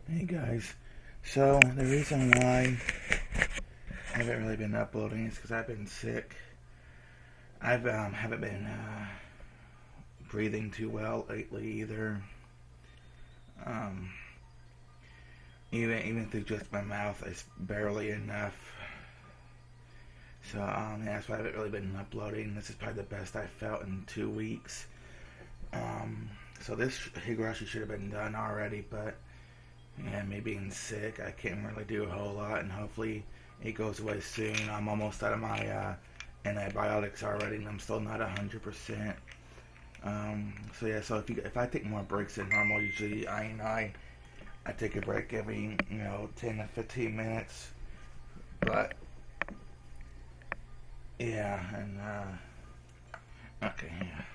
Hey guys, so the reason why I haven't really been uploading is because I've been sick. I've haven't been breathing too well lately either. Um, even through just my mouth, it's barely enough. So yeah, that's why I haven't really been uploading. This is probably the best I've felt in 2 weeks. Um, so this Higurashi should have been done already, but yeah, me being sick, I can't really do a whole lot, and hopefully it goes away soon. I'm almost out of my antibiotics already, and I'm still not 100%. So yeah, so if I take more breaks than normal, usually I take a break every 10 to 15 minutes. But yeah, and okay, yeah.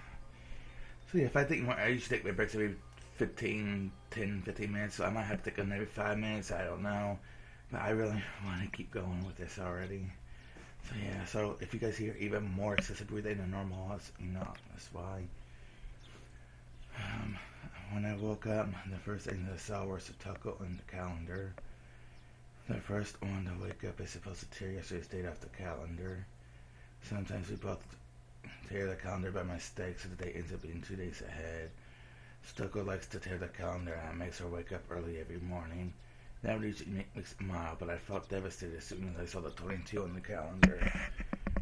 So yeah, if I take more, I usually take my breaks every 15 minutes. So I might have to take them every 5 minutes. I don't know. But I really want to keep going with this already. So yeah, so if you guys hear even more excessive breathing than normal, that's why. Um, when I woke up, the first thing that I saw was the taco on the calendar. The first one to wake up is supposed to tear yesterday's date off the calendar. Sometimes we both tear the calendar by mistake, so the date ends up being 2 days ahead. Stucco likes to tear the calendar and makes her wake up early every morning. That would usually make me smile, but I felt devastated as soon as I saw the 22 on the calendar.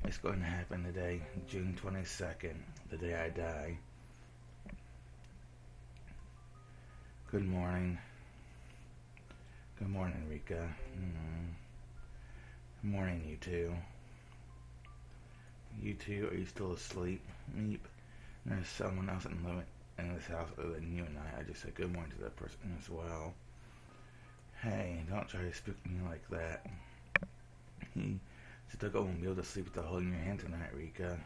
It's going to happen today, June 22nd, the day I die. Good morning. Good morning, Rika. Good morning, you two. You two, are you still asleep? Meep. There's someone else in this house other than you and I. I just said good morning to that person as well. Hey, don't try to spook me like that. Satoko won't be able to sleep with the hole in your hand tonight, Rika.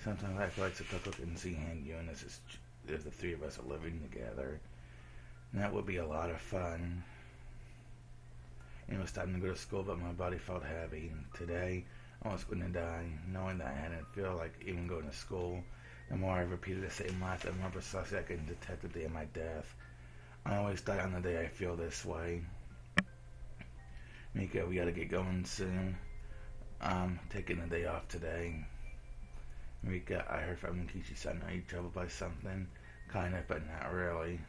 Sometimes I feel like Satoko can see hand you, and if the three of us are living together. And that would be a lot of fun. It was time to go to school, but my body felt heavy. Today, I was going to die, knowing that I hadn't feel like even going to school. The more I repeated the same life, the more precisely I could detect the day of my death. I always die on the day I feel this way. Mika, we gotta get going soon. I'm taking the day off today. Mika, I heard from Kichi-san. Are you troubled by something? Kind of, but not really.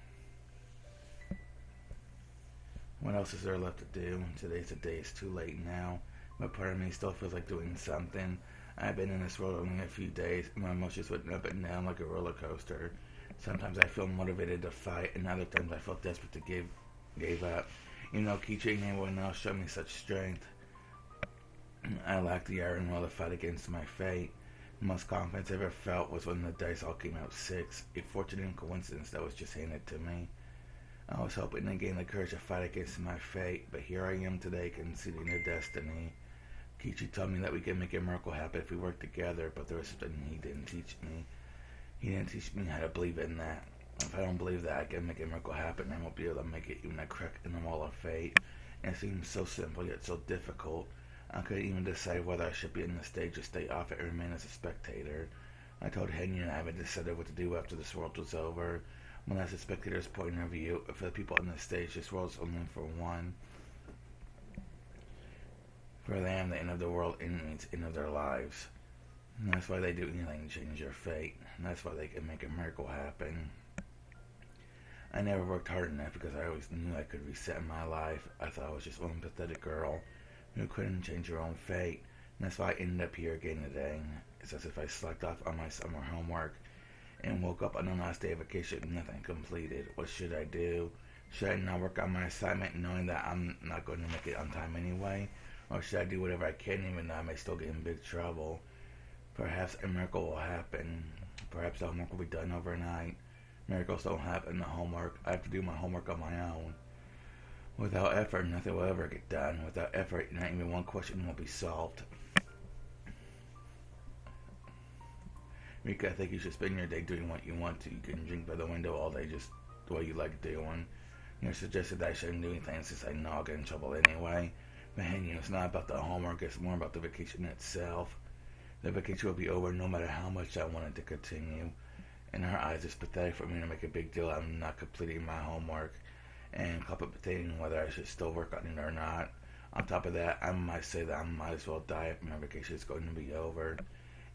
What else is there left to do? Today's the day. It's too late now. But part of me still feels like doing something. I've been in this world only a few days, and my emotions went up and down like a roller coaster. Sometimes I feel motivated to fight, and other times I feel desperate to give up. Even though Kichi and everyone else showed me such strength, I lacked the iron will to fight against my fate. The most confidence I ever felt was when the dice all came out 6, a fortunate coincidence that was just handed to me. I was hoping to gain the courage to fight against my fate, but here I am today conceding to destiny. Kichi told me that we could make a miracle happen if we worked together, but there was something he didn't teach me. He didn't teach me how to believe in that. If I don't believe that I can make a miracle happen, I won't be able to make it even a crack in the wall of fate. And it seems so simple yet so difficult. I couldn't even decide whether I should be on the stage or stay off it and remain as a spectator. I told Henry and I haven't decided what to do after this world was over. When that's a spectator's point of view, for the people on the stage, this world's only for one. For them, the end of the world means the end of their lives. And that's why they do anything to change their fate. And that's why they can make a miracle happen. I never worked hard enough because I always knew I could reset my life. I thought I was just one pathetic girl who couldn't change her own fate. And that's why I ended up here again today. It's as if I slacked off on my summer homework and woke up on the last day of vacation with nothing completed. What should I do? Should I not work on my assignment knowing that I'm not going to make it on time anyway? Or should I do whatever I can even though I may still get in big trouble? Perhaps a miracle will happen. Perhaps the homework will be done overnight. Miracles don't happen in the homework. I have to do my homework on my own. Without effort, nothing will ever get done. Without effort, not even one question will be solved. Mika, I think you should spend your day doing what you want to. You can drink by the window all day just the way you like doing. You suggested that I shouldn't do anything since I know I'll get in trouble anyway. But hey, it's not about the homework, it's more about the vacation itself. The vacation will be over no matter how much I wanted to continue. In her eyes, it's pathetic for me to make a big deal out of not completing my homework. and contemplating whether I should still work on it or not. On top of that, I might say that I might as well die if my vacation is going to be over.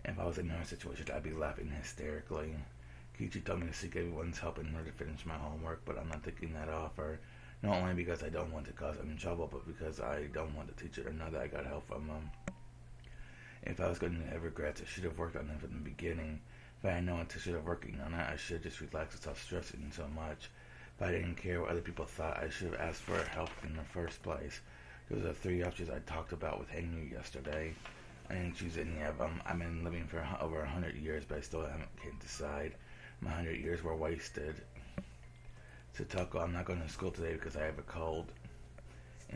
If I was in her situation, I'd be laughing hysterically. Kichi told me to seek everyone's help in order to finish my homework, but I'm not taking that offer. Not only because I don't want to cause them trouble, but because I don't want the teacher to know that I got help from them. If I was going to have regrets, I should have worked on them from the beginning. If I had known I should have working on it, I should have just relaxed and stopped stressing so much. If I didn't care what other people thought, I should have asked for help in the first place. Those are the 3 options I talked about with Henry yesterday. I didn't choose any of them. I've been living for over 100 years, but I still can't decide. My 100 years were wasted. Satoko, I'm not going to school today because I have a cold.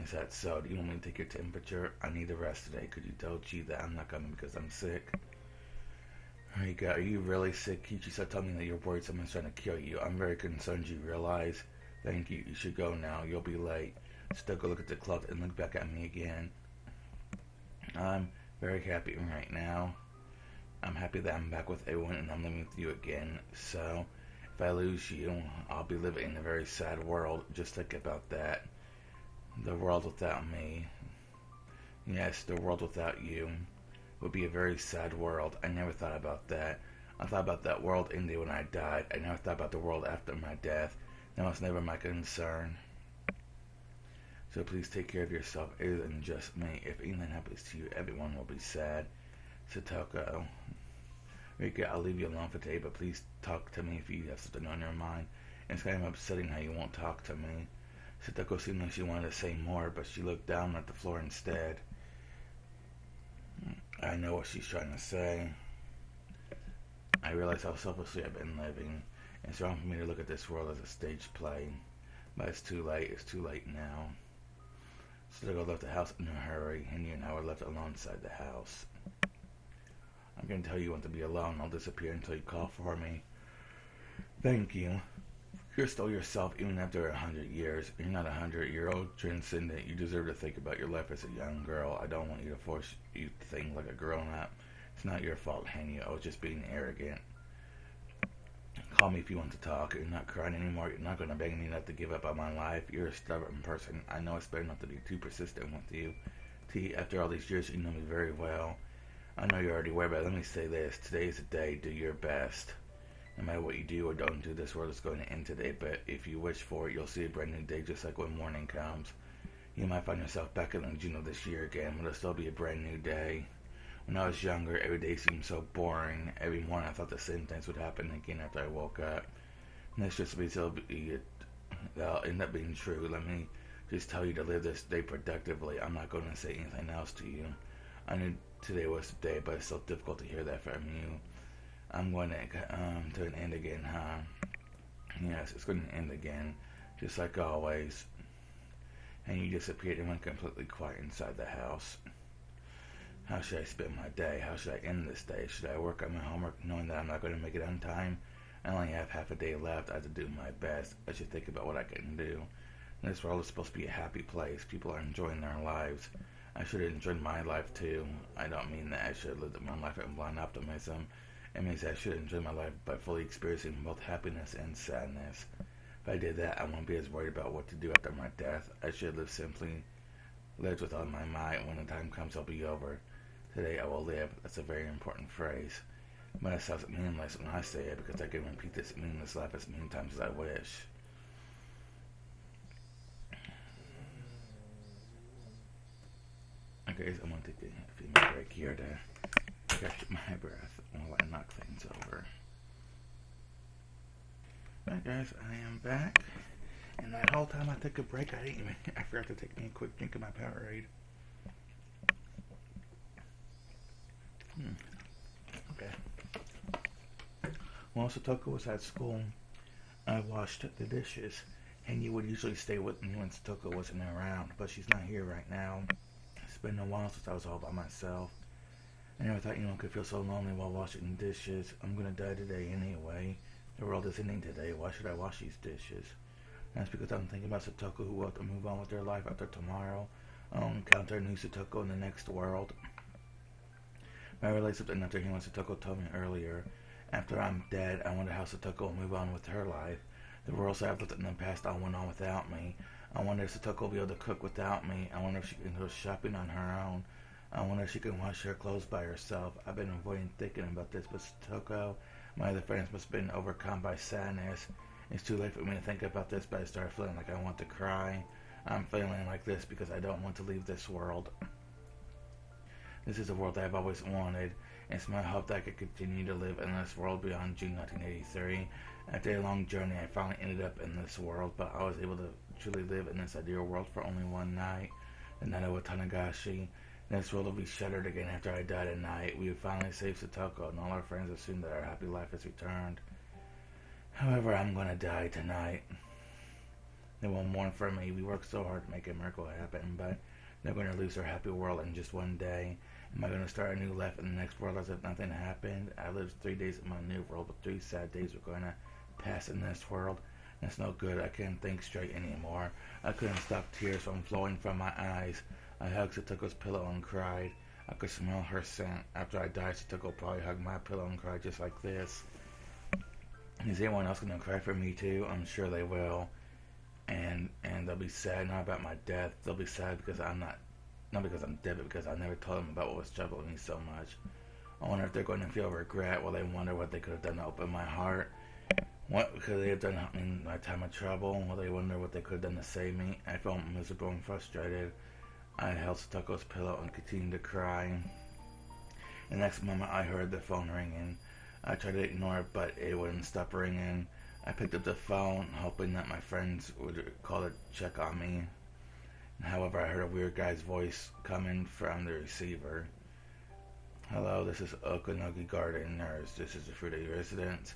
Is that so? Do you want me to take your temperature? I need a rest today. Could you tell Chi that I'm not coming because I'm sick? Rika, are you really sick? Kichi told me that you're worried someone's trying to kill you. I'm very concerned you realize. Thank you. You should go now. You'll be late. Satoko looked at the clock and looked back at me again. I'm very happy right now. I'm happy that I'm back with everyone and I'm living with you again. So, if I lose you, I'll be living in a very sad world. Just think about that. The world without me. Yes, the world without you would be a very sad world. I never thought about that. I thought about that world ending when I died. I never thought about the world after my death. That was never my concern. So please take care of yourself. It isn't just me. If anything happens to you, everyone will be sad. Satoko. Rika, I'll leave you alone for today, but please talk to me if you have something on your mind. It's kind of upsetting how you won't talk to me. Satoko seemed like she wanted to say more, but she looked down at the floor instead. I know what she's trying to say. I realize how selfishly I've been living. It's wrong for me to look at this world as a stage play. But it's too late. It's too late now. Satoko left the house in a hurry. Henry and I were left alone inside the house. I'm going to tell you when to be alone. I'll disappear until you call for me. Thank you. You're still yourself even after 100 years. You're not 100-year-old transcendent. You deserve to think about your life as a young girl. I don't want you to force you to think like a grown-up. It's not your fault, Henry. I was just being arrogant. Call me if you want to talk. You're not crying anymore. You're not going to beg me not to give up on my life. You're a stubborn person. I know it's better not to be too persistent with you. T, after all these years, you know me very well. I know you're already aware, but let me say this. Today is the day. Do your best. No matter what you do or don't do, this world is going to end today, but if you wish for it, you'll see a brand new day just like when morning comes. You might find yourself back in June of this year again, but it'll still be a brand new day. When I was younger, every day seemed so boring. Every morning I thought the same things would happen again after I woke up. And that's just that'll end up being true. Let me just tell you to live this day productively. I'm not going to say anything else to you. I knew today was the day, but it's so difficult to hear that from you. I'm going to an end again, huh? Yes, it's going to end again, just like always. And you disappeared and went completely quiet inside the house. How should I spend my day? How should I end this day? Should I work on my homework knowing that I'm not going to make it on time? I only have half a day left. I have to do my best. I should think about what I can do. This world is supposed to be a happy place. People are enjoying their lives. I should have enjoyed my life too. I don't mean that I should have lived my life in blind optimism. It means that I should enjoy my life by fully experiencing both happiness and sadness. If I did that, I won't be as worried about what to do after my death. I should live simply, live with all my might. When the time comes, I'll be over. Today I will live. That's a very important phrase. But it sounds meaningless when I say it because I can repeat this meaningless life as many times as I wish. Okay, so I'm going to take a few minute break here to catch my breath while I knock things over. Alright guys, I am back. And that whole time I took a break, I forgot to take me a quick drink of my Powerade. Okay. While Satoko was at school, I washed the dishes. Henny would usually stay with me when Satoko wasn't around, but she's not here right now. It's been a while since I was all by myself. I never thought anyone could feel so lonely while washing dishes. I'm gonna die today anyway. The world is ending today. Why should I wash these dishes? That's because I'm thinking about Satoko, who will have to move on with their life after tomorrow. I'll encounter a new Satoko in the next world. I realized something after hearing what Satoko told me earlier. After I'm dead, I wonder how Satoko will move on with her life. The worlds I've lived in the past all went on without me. I wonder if Satoko will be able to cook without me. I wonder if she can go shopping on her own. I wonder if she can wash her clothes by herself. I've been avoiding thinking about this, but Satoko, my other friends must have been overcome by sadness. It's too late for me to think about this, but I start feeling like I want to cry. I'm feeling like this because I don't want to leave this world. This is a world I've always wanted. It's my hope that I could continue to live in this world beyond June 1983. After a long journey, I finally ended up in this world, but I was able to truly live in this ideal world for only one night, the night of Tanagashi. This world will be shuttered again after I die tonight. We have finally saved Satoko, and all our friends assume that our happy life has returned. However, I'm going to die tonight. They will mourn for me. We worked so hard to make a miracle happen, but they're going to lose their happy world in just one day. Am I going to start a new life in the next world as if nothing happened? I lived 3 days in my new world, but 3 sad days were going to pass in this world. That's no good. I can't think straight anymore. I couldn't stop tears from flowing from my eyes. I hugged Satoko's pillow and cried. I could smell her scent. After I died, Satoko probably hugged my pillow and cried just like this. Is anyone else going to cry for me too? I'm sure they will. And they'll be sad not about my death. They'll be sad because not because I'm dead, but because I never told them about what was troubling me so much. I wonder if they're going to feel regret. Will they wonder what they could have done to open my heart? What could they have done in my time of trouble? Will they wonder what they could have done to save me? I felt miserable and frustrated. I held Satoko's pillow and continued to cry. The next moment I heard the phone ringing. I tried to ignore it, but it wouldn't stop ringing. I picked up the phone, hoping that my friends would call to check on me. However, I heard a weird guy's voice coming from the receiver. Hello, this is Okanogi Garden Nurse. This is the Fruity residence.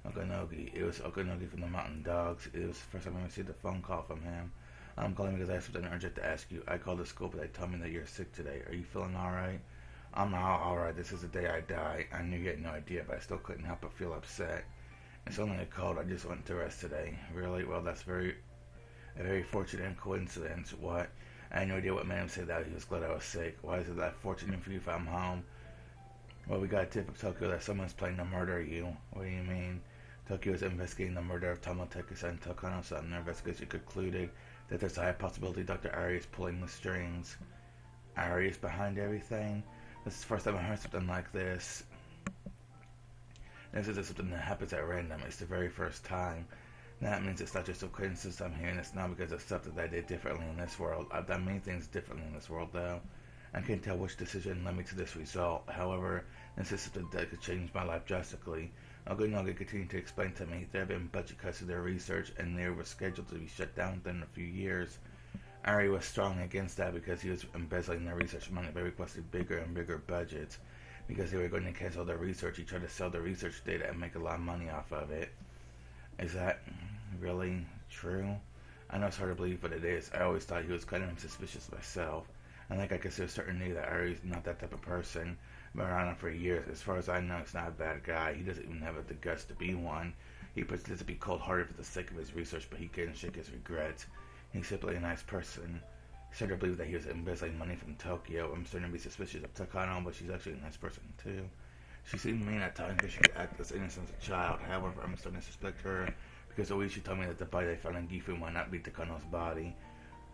Okanogi. It was Okanogi from the Mountain Dogs. It was the first time I received a phone call from him. I'm calling because I have something urgent to ask you. I called the school, but they told me that you're sick today. Are you feeling alright? I'm not alright. This is the day I die. I knew you had no idea, but I still couldn't help but feel upset. It's only a cold. I just went to rest today. Really? Well, that's a very fortunate coincidence. What? I had no idea what made him say that. He was glad I was sick. Why is it that fortunate for you if I'm home? Well, we got a tip from Tokyo that someone's planning to murder you. What do you mean? Tokyo is investigating the murder of Tomoteki-san and Takano-san. Their investigation concluded that there's a high possibility Dr. Ari is pulling the strings. Ari is behind everything? This is the first time I heard something like this. This isn't something that happens at random. It's the very first time. That means it's not just a coincidence I'm hearing this now because of stuff that I did differently in this world. I've done many things differently in this world, though. I can't tell which decision led me to this result. However, this is something that could change my life drastically. Okanogi continued to explain to me there have been budget cuts to their research, and they were scheduled to be shut down within a few years. Ari was strongly against that because he was embezzling their research money by requesting bigger and bigger budgets. Because they were going to cancel their research, he tried to sell the research data and make a lot of money off of it. Is that really true? I know it's hard to believe, but it is. I always thought he was kind of suspicious myself. I think I consider certainty that Ari's not that type of person. I've been around him for years. As far as I know, he's not a bad guy. He doesn't even have the guts to be one. He pretends to be cold-hearted for the sake of his research, but he can't shake his regrets. He's simply a nice person. I started to believe that he was embezzling money from Tokyo. I'm starting to be suspicious of Takano, but she's actually a nice person, too. She seemed mean at times because she could act as innocent as a child. However, I'm starting to suspect her because always she told me that the body they found in Gifu might not be Takano's body.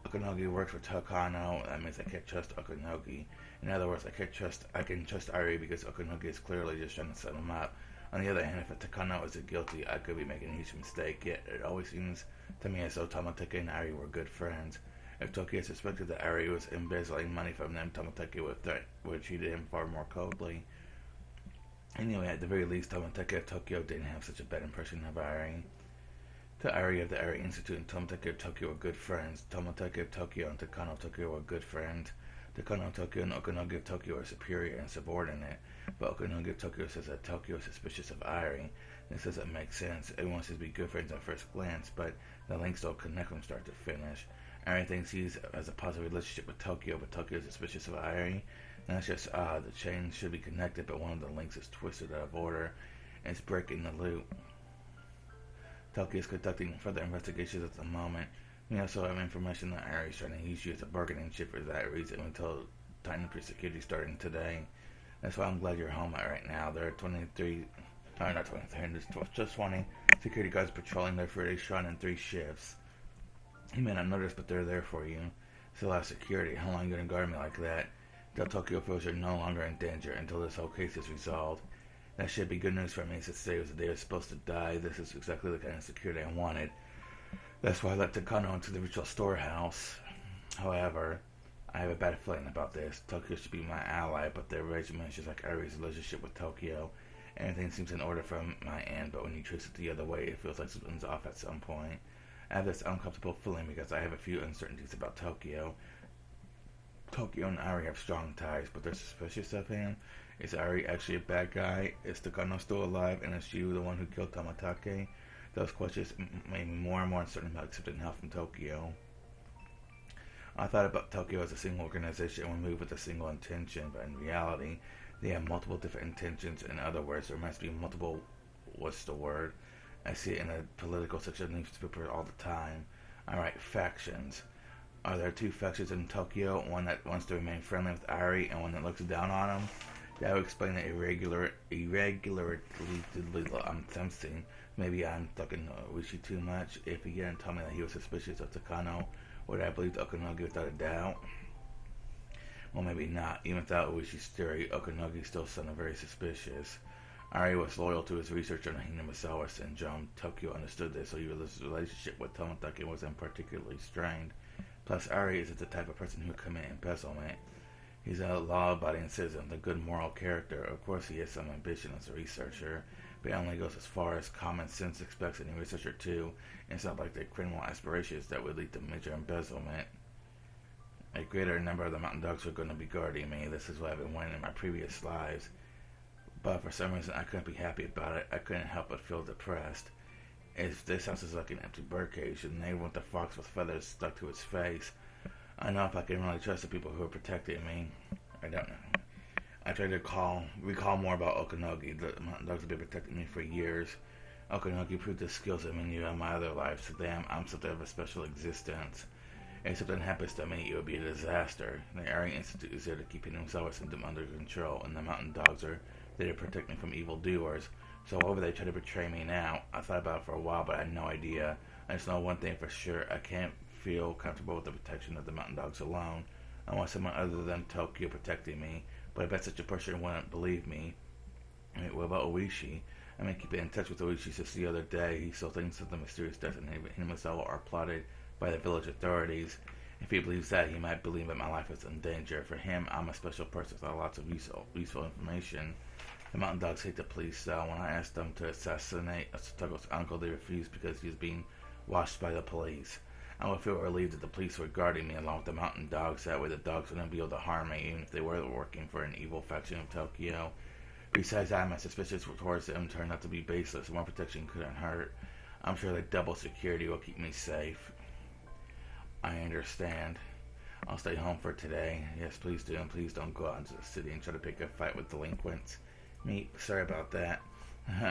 Okanogi works for Takano. That means I can't trust Okanogi. In other words, I can trust Ari because Okanogi is clearly just trying to set him up. On the other hand, if Takano isn't guilty, I could be making a huge mistake. Yet it always seems to me as though Tomoteki and Ari were good friends. If Tokyo suspected that Ari was embezzling money from them, Tomoteki would have treated him far more coldly. Anyway, at the very least, Tomoteki of Tokyo didn't have such a bad impression of Ari. The Ari of the Ari Institute and Tomoteki of Tokyo were good friends. Tomoteki of Tokyo and Takano of Tokyo were good friends. Takano of Tokyo and Okanogi of Tokyo are superior and subordinate, but Okanogi of Tokyo says that Tokyo is suspicious of Ari. This doesn't make sense. Everyone says to be good friends at first glance, but the links don't connect from start to finish. Ari thinks he has a positive relationship with Tokyo, but Tokyo is suspicious of Ari. And that's just odd. The chain should be connected, but one of the links is twisted out of order. And it's breaking the loop. Tokyo is conducting further investigations at the moment. We also have information that Ari is trying to use you as a bargaining chip for that reason until time for security starting today. That's why I'm glad you're home right now. There are 23, no, not 23, just 20 Security guards patrolling there for a shrine in 3 shifts. You may not notice, but they're there for you. It's a lot of security. How long are you going to guard me like that? Until Tokyo officials are no longer in danger, until this whole case is resolved. That should be good news for me, since today was the day I was supposed to die. This is exactly the kind of security I wanted. That's why I let Takano into the ritual storehouse. However, I have a bad feeling about this. Tokyo should be my ally, but their regiment is just like Ari's relationship with Tokyo. Everything seems in order from my end, but when you trace it the other way, it feels like something's off at some point. I have this uncomfortable feeling because I have a few uncertainties about Tokyo. Tokyo and Ari have strong ties, but they're suspicious of him. Is Ari actually a bad guy? Is Takano still alive, and is you the one who killed Tamatake? Those questions made me more and more uncertain about accepting help from Tokyo. I thought about Tokyo as a single organization and we move with a single intention, but in reality, they have multiple different intentions. In other words, there must be multiple, what's the word? I see it in a political section of newspaper all the time. Alright, factions. Are there 2 factions in Tokyo? One that wants to remain friendly with Ari and one that looks down on him? That would explain the irregularly I'm sensing. Maybe I'm talking Wishi too much. If he didn't tell me that he was suspicious of Takano, would I believe Okanogi without a doubt? Well, maybe not. Even without Wishi's theory, Okanogi still sounded very suspicious. Ari was loyal to his research on the Hinamisawa syndrome. Tokyo understood this, so his relationship with Tomatake wasn't particularly strained. Plus, Ari isn't the type of person who would commit embezzlement. He's a law-abiding citizen, a good moral character. Of course, he has some ambition as a researcher, but he only goes as far as common sense expects any researcher to. It's not like the criminal aspirations that would lead to major embezzlement. A greater number of the mountain dogs are going to be guarding me. This is what I've been wanting in my previous lives. But for some reason, I couldn't be happy about it. I couldn't help but feel depressed. If this house is like an empty birdcage, and they want the fox with feathers stuck to its face. I know if I can really trust the people who are protecting me. I don't know. I tried to recall more about Okanogi. The mountain dogs have been protecting me for years. Okanogi proved his skills in many of my other lives. To them, I'm something of a special existence. If something happens to me, it would be a disaster. The Aryan Institute is there to keep Hinamisawa syndrome under control, and the mountain dogs are there to protect me from evildoers. So however they try to betray me now, I thought about it for a while, but I had no idea. I just know one thing for sure. I can't feel comfortable with the protection of the mountain dogs alone. I want someone other than Tokyo protecting me, but I bet such a person wouldn't believe me. I mean, what about Oishi? I mean, keeping in touch with Oishi since the other day. He still thinks that the mysterious death and Hinamisawa are plotted by the village authorities. If he believes that, he might believe that my life is in danger. For him, I'm a special person with lots of useful information. The mountain dogs hate the police, though. When I asked them to assassinate Togo's uncle, they refused because he was being watched by the police. I would feel relieved that the police were guarding me along with the mountain dogs. That way the dogs wouldn't be able to harm me, even if they were working for an evil faction of Tokyo. Besides that, my suspicions towards them turned out to be baseless. More protection couldn't hurt. I'm sure that double security will keep me safe. I understand. I'll stay home for today. Yes, please do, and please don't go out into the city and try to pick a fight with delinquents. Sorry about that.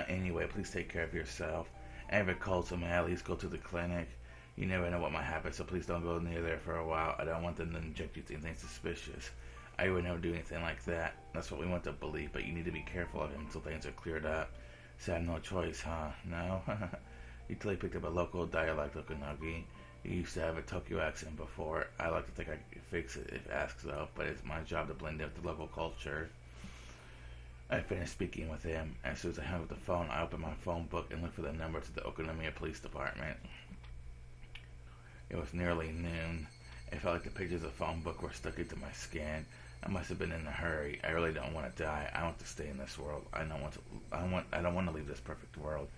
Anyway, please take care of yourself. I have a cold, so may I at least go to the clinic? You never know what might happen, so please don't go near there for a while. I don't want them to inject you with anything suspicious. I would never do anything like that. That's what we want to believe, but you need to be careful of him until things are cleared up. So I have no choice, huh? No? You clearly picked up a local dialect, Okanogi. You used to have a Tokyo accent before. I like to think I could fix it if asked, though, but it's my job to blend in with the local culture. I finished speaking with him. As soon as I hung up the phone, I opened my phone book and looked for the number to the Okonomiya Police Department. It was nearly noon. It felt like the pages of the phone book were stuck into my skin. I must have been in a hurry. I really don't want to die. I want to stay in this world. I don't want to leave this perfect world.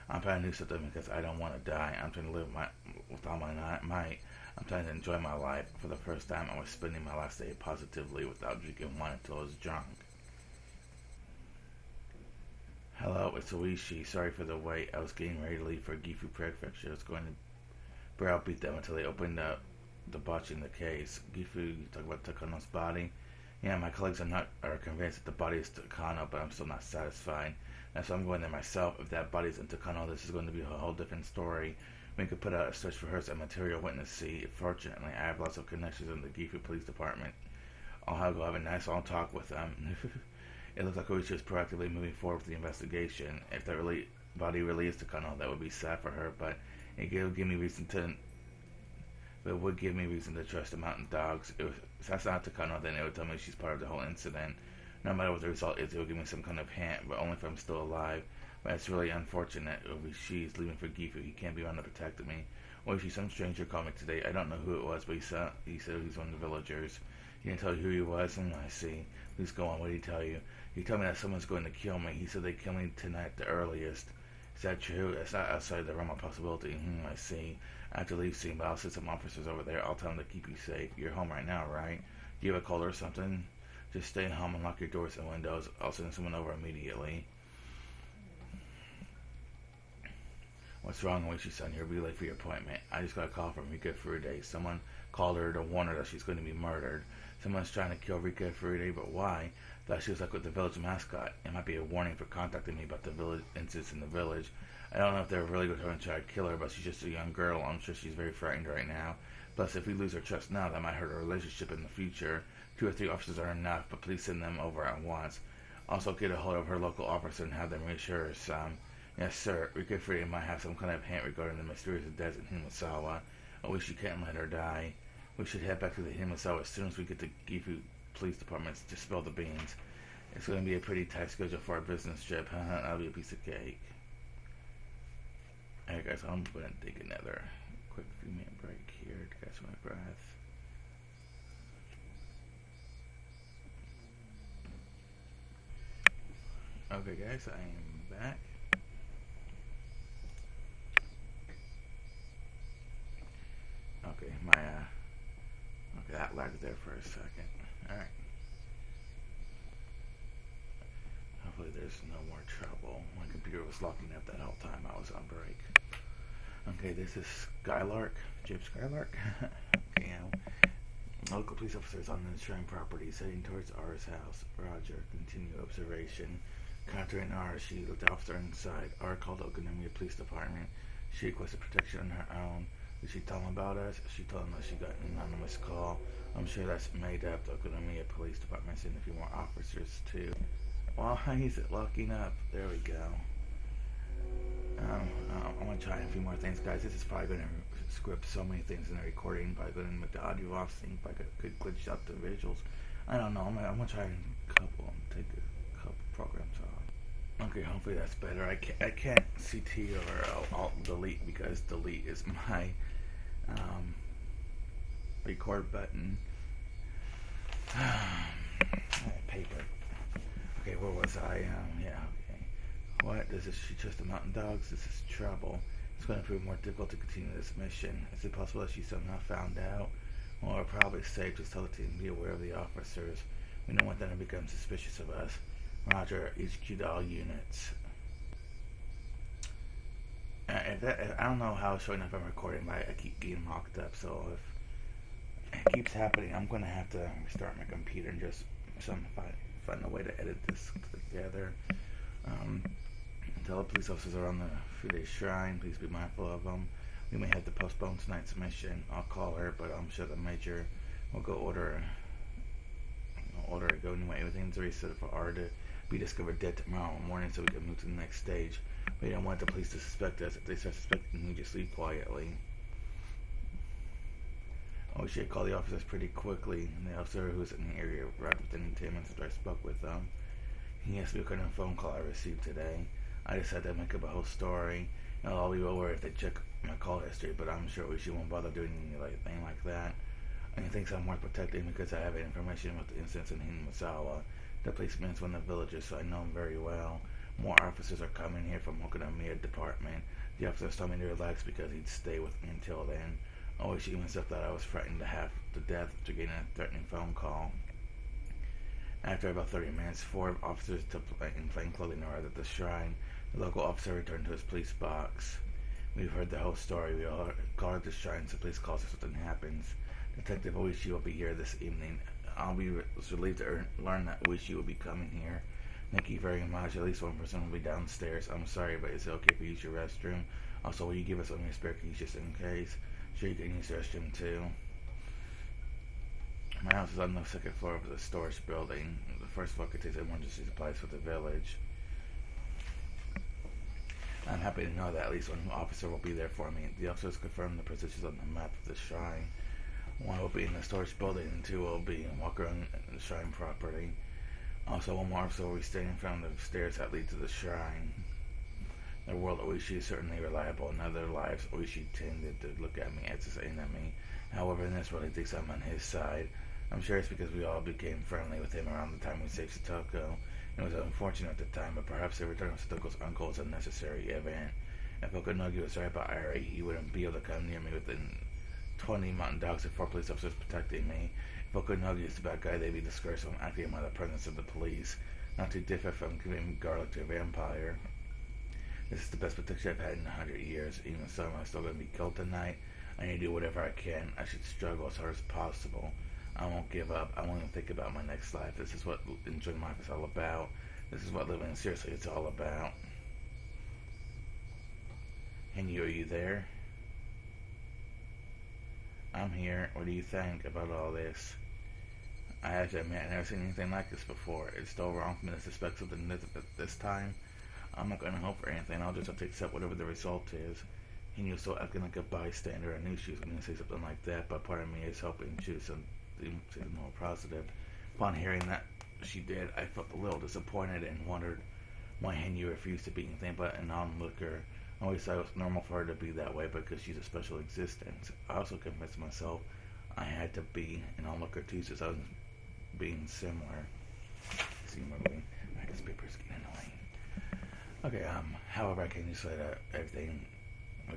I'm trying to do something because I don't want to die. I'm trying to live with all my might. I'm trying to enjoy my life. For the first time, I was spending my last day positively without drinking wine until I was drunk. Hello, it's Oishi. Sorry for the wait. I was getting ready to leave for Gifu Prefecture. I was going to browbeat them until they opened up the botching the case. Gifu, you talk about Takano's body? Yeah, my colleagues are convinced that the body is Takano, but I'm still not satisfied. That's why I'm going there myself. If that body is in Takano, this is going to be a whole different story. We could put out a search for her as a material witness. See, fortunately, I have lots of connections in the Gifu Police Department. I'll go have a nice long talk with them. It looks like Oishi is proactively moving forward with the investigation. If that really body released to Kano. That would be sad for her, but it would give me reason to. But it would give me reason to trust the mountain dogs. If that's not Takano, then it would tell me she's part of the whole incident. No matter what the result is, it would give me some kind of hint, but only if I'm still alive. But it's really unfortunate. If she's leaving for Gifu, he can't be around to protect me. Or if she's some stranger called me today. I don't know who it was, but he said he's one of the villagers. He didn't tell you who he was, and I see. Please go on. What did he tell you? He told me that someone's going to kill me. He said they'd kill me tonight, the earliest. Is that true? It's not outside the realm of possibility. I see. I have to leave soon, but I'll send some officers over there. I'll tell them to keep you safe. You're home right now, right? Do you have a caller or something? Just stay home and lock your doors and windows. I'll send someone over immediately. What's wrong with you, son? You'll be late for your appointment. I just got a call from Rika Furude. Someone called her to warn her that she's going to be murdered. Someone's trying to kill Rika Furude, but why? Thought she was like with the village mascot. It might be a warning for contacting me about the village incidents in the village. I don't know if they're really going to try to kill her, but she's just a young girl. I'm sure she's very frightened right now. Plus, if we lose her trust now, that might hurt our relationship in the future. 2 or 3 officers are enough, but please send them over at once. Also, get a hold of her local officer and have them reassure her some. Yes, sir. Rika Furude might have some kind of hint regarding the mysterious death in Himasawa. I wish you can't let her die. We should head back to the Himasawa as soon as we get to Gifu Police Department to spill the beans. It's going to be a pretty tight schedule for our business trip. That'll be a piece of cake. Alright guys, I'm going to take another quick few minute break here to catch my breath. Okay guys, I am back. Okay, okay, that lagged there for a second. Alright. Hopefully there's no more trouble. My computer was locking up that whole time I was on break. Okay, this is Skylark, Jib Skylark. Okay, local police officers on the shrine property heading towards R's house. Roger, continue observation. Countering R, she looked the officer inside. R called Okonomiya Police Department. She requested protection on her own. Did she tell him about us? She told him that she got an anonymous call. I'm sure that's made up. The Okonomiya Police Department sent a few more officers too. Why is it locking up? There we go. I'm going to try a few more things, guys. This is probably going to script so many things in the recording. Probably going to make the audio off, see if I could glitch out the visuals. I don't know. I'm going to try take a couple programs off. Okay, hopefully that's better. I can't CT or Alt delete because delete is my record button. Paper. Okay, where was I? Yeah, okay. What? Is she just the mountain dogs? This is trouble. It's going to prove more difficult to continue this mission. Is it possible that she somehow found out? Well, we're probably safe. Just tell the team to be aware of the officers. We don't want them to become suspicious of us. Roger, HQ to all units. I don't know how it's showing up I'm recording, but I keep getting locked up, so if it keeps happening, I'm going to have to restart my computer and just find a way to edit this together. Tell the police officers are on the Furude Shrine. Please be mindful of them. We may have to postpone tonight's mission. I'll call her, but I'm sure the major will go order it go anyway. Everything's already set up for R to be discovered dead tomorrow morning so we can move to the next stage. We don't want the police to suspect us. If they start suspecting, we just leave quietly. Oh, we should call the officers pretty quickly. And the officer who was in the area arrived within 10 minutes after I spoke with them. He asked me what kind of phone call I received today. I decided to make up a whole story. I'll be aware if they check my call history, but I'm sure she won't bother doing anything like that. And he thinks I'm worth protecting because I have information about the incidents in Himasawa. The policeman's one of the villagers, so I know him very well. More officers are coming here from Okonomiya Department. The officers told me to relax because he'd stay with me until then. Oh, she even said that I was frightened to half to death after getting a threatening phone call. After about 30 minutes, 4 officers in plain clothing arrived at the shrine. The local officer returned to his police box. We've heard the whole story. We all called at the shrine, so please call us if something happens. Detective Oishi will be here this evening. I'll be relieved to learn that Oishi will be coming here. Thank you very much. At least one person will be downstairs. I'm sorry, but is it okay if we use your restroom? Also, will you give us one of your spare keys just in case? Sure, you can use the restroom too. My house is on the second floor of the storage building. The first floor contains emergency supplies for the village. I'm happy to know that at least one officer will be there for me. The officers confirmed the positions on the map of the shrine. One will be in the storage building, and two will be walk around the shrine property. Also, one more officer will be standing in front of the stairs that lead to the shrine. The world Oishi is certainly reliable. In other lives, Oishi tended to look at me as his enemy. However, in this world, he thinks I'm on his side. I'm sure it's because we all became friendly with him around the time we saved Satoko. It was unfortunate at the time, but perhaps the return of Satoko's uncle is a necessary event. If Okunogi was right about Ari, he wouldn't be able to come near me within 20 mountain dogs and 4 police officers protecting me. If Okunogi is the bad guy, they'd be discouraged from acting by the presence of the police. Not too different from giving garlic to a vampire. This is the best protection I've had in 100 years. Even so, I'm still going to be killed tonight. I need to do whatever I can. I should struggle as hard as possible. I won't give up. I won't even think about my next life. This is what enjoying life is all about. This is what living seriously is all about. And you, are you there? I'm here. What do you think about all this? I have to admit, I've never seen anything like this before. It's still wrong for me to suspect something this time. I'm not going to hope for anything. I'll just have to accept whatever the result is. And you're still acting like a bystander. I knew she was going to say something like that, but part of me is hoping she was something more positive. Upon hearing that she did, I felt a little disappointed and wondered why Henry refused to be anything but an onlooker. I always thought it was normal for her to be that way because she's a special existence. I also convinced myself I had to be an onlooker too, since I was being similar. See, moving. This paper's getting annoying. Okay, however, I can just let everything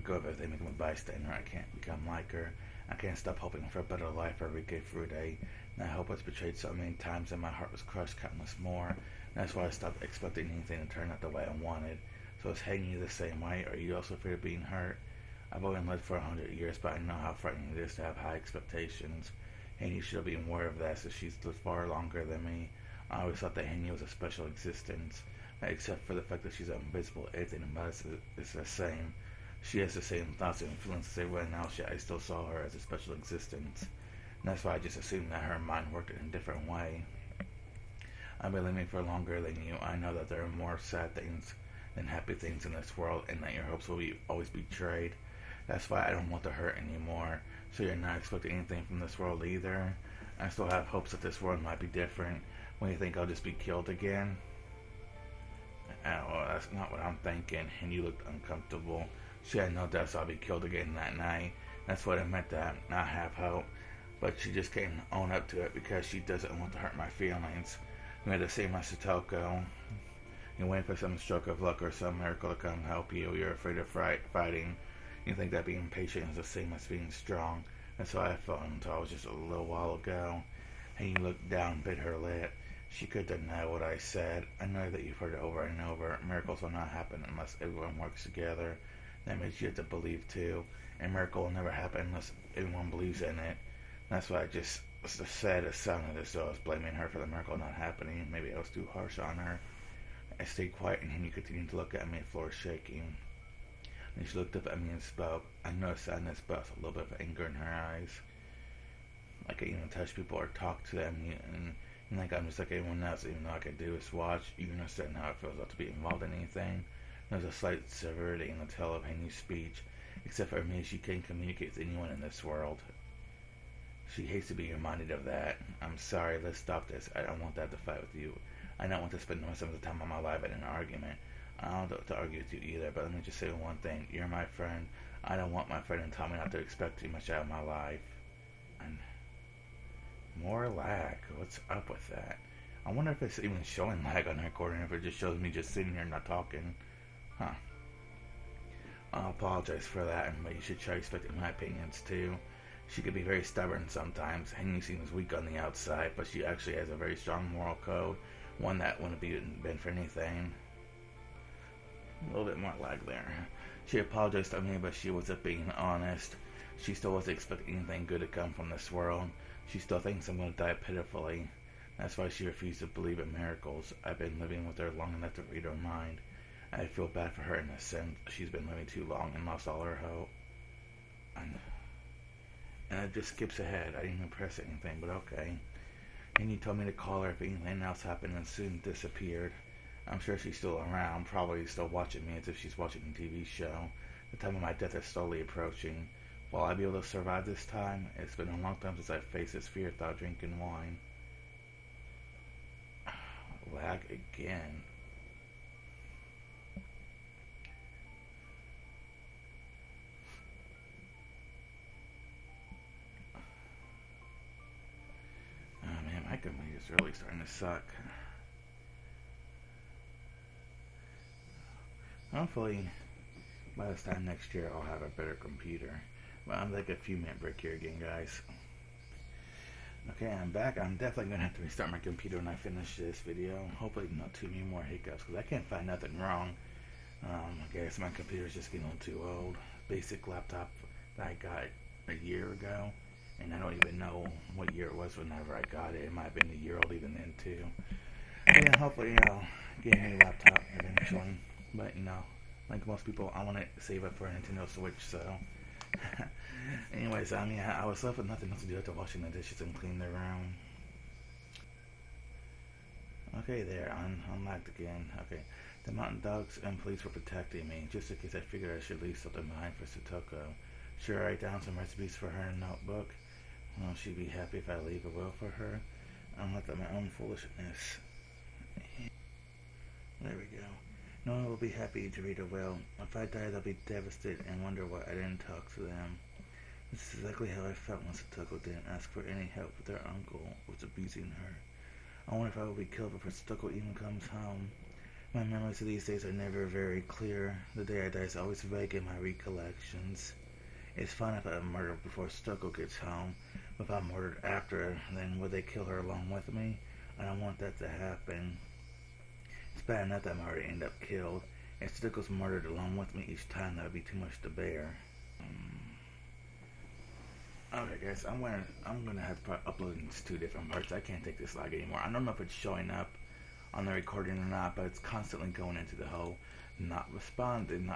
go of everything, become a bystander. I can't become like her. I can't stop hoping for a better life every day through day. And I hope I was betrayed so many times and my heart was crushed countless more. And that's why I stopped expecting anything to turn out the way I wanted. So is hanging you the same way? Are you also afraid of being hurt? I've only lived for 100 years, but I know how frightening it is to have high expectations. Hanyu should be aware of that, since she's lived far longer than me. I always thought that Hanyu was a special existence, except for the fact that she's invisible. Everything about us is the same. She has the same thoughts and feelings as everyone else, yet I still saw her as a special existence. And that's why I just assumed that her mind worked in a different way. I've been living for longer than you. I know that there are more sad things than happy things in this world, and that your hopes will always be betrayed. That's why I don't want to hurt anymore. So you're not expecting anything from this world either? I still have hopes that this world might be different. When you think I'll just be killed again? Well, that's not what I'm thinking. And you looked uncomfortable. She had no doubts I'll be killed again that night. That's what it meant to not have hope. But she just can't own up to it because she doesn't want to hurt my feelings. You had to save my Satoko. You're waiting for some stroke of luck or some miracle to come help you. You're afraid of fighting. You think that being patient is the same as being strong. That's how I felt until I was just a little while ago. And you looked down and bit her lip. She could deny what I said. I know that you've heard it over and over. Miracles will not happen unless everyone works together. That means you have to believe too. A miracle will never happen unless everyone believes in it. That's why I just said it sounded as though I was blaming her for the miracle not happening. Maybe I was too harsh on her. I stayed quiet and you continued to look at me, the floor shaking. And she looked up at me and spoke. I noticed sadness, but also a little bit of anger in her eyes. I can even touch people or talk to them, and like I'm just like anyone else, even though I can do is watch. You understand how it feels not to be involved in anything. There's a slight severity in the tone of Henry's speech, except for me, she can't communicate with anyone in this world. She hates to be reminded of that. I'm sorry, let's stop this. I don't want to have to fight with you. I don't want to spend most of the time of my life in an argument. I don't want to argue with you either, but let me just say one thing. You're my friend. I don't want my friend to tell me not to expect too much out of my life. And more lag. What's up with that? I wonder if it's even showing lag on the recording, if it just shows me just sitting here not talking. Huh. I'll apologize for that, but you should try respecting my opinions too. She could be very stubborn sometimes. Henry seems weak on the outside, but she actually has a very strong moral code. One that wouldn't be bent for anything. A little bit more lag there. She apologized to me, but she wasn't being honest. She still wasn't expecting anything good to come from this world. She still thinks I'm going to die pitifully. That's why she refused to believe in miracles. I've been living with her long enough to read her mind. I feel bad for her in a sense. She's been living too long and lost all her hope. And it just skips ahead. I didn't even press anything, but okay. And you told me to call her if anything else happened and soon disappeared. I'm sure she's still around, probably still watching me as if she's watching a TV show. The time of my death is slowly approaching. Will I be able to survive this time? It's been a long time since I faced this fear without drinking wine. Lag again. Oh man, my computer's really starting to suck. Hopefully, by this time next year, I'll have a better computer. But I'm like a few minute break here again, guys. Okay, I'm back. I'm definitely going to have to restart my computer when I finish this video. Hopefully not too many more hiccups, because I can't find nothing wrong. I guess my computer's just getting a little too old. Basic laptop that I got a year ago, and I don't even know what year it was whenever I got it. It might have been a year old even then, too. But yeah, hopefully I'll get a new laptop eventually. But, like most people, I want to save up for a Nintendo Switch, so... Anyways, yeah, I was left with nothing else to do after washing the dishes and cleaning the room. Okay, there, unlocked again. Okay, the mountain dogs and police were protecting me, just in case I figured I should leave something behind for Satoko. Should I write down some recipes for her in a notebook? Will she be happy if I leave a will for her? I'm left at my own foolishness. There we go. No one will be happy to read a will. If I die, they'll be devastated and wonder why I didn't talk to them. This is exactly how I felt when Satoko didn't ask for any help with their uncle who was abusing her. I wonder if I will be killed before Satoko even comes home. My memories of these days are never very clear. The day I die is always vague in my recollections. It's fine if I'm murdered before Satoko gets home, but if I'm murdered after, then would they kill her along with me? I don't want that to happen. It's bad enough that I'm already end up killed. If Satoko's murdered along with me each time, that would be too much to bear. Okay, guys, I'm gonna have to upload in two different parts. I can't take this lag anymore. I don't know if it's showing up on the recording or not, but it's constantly going into the whole not responding.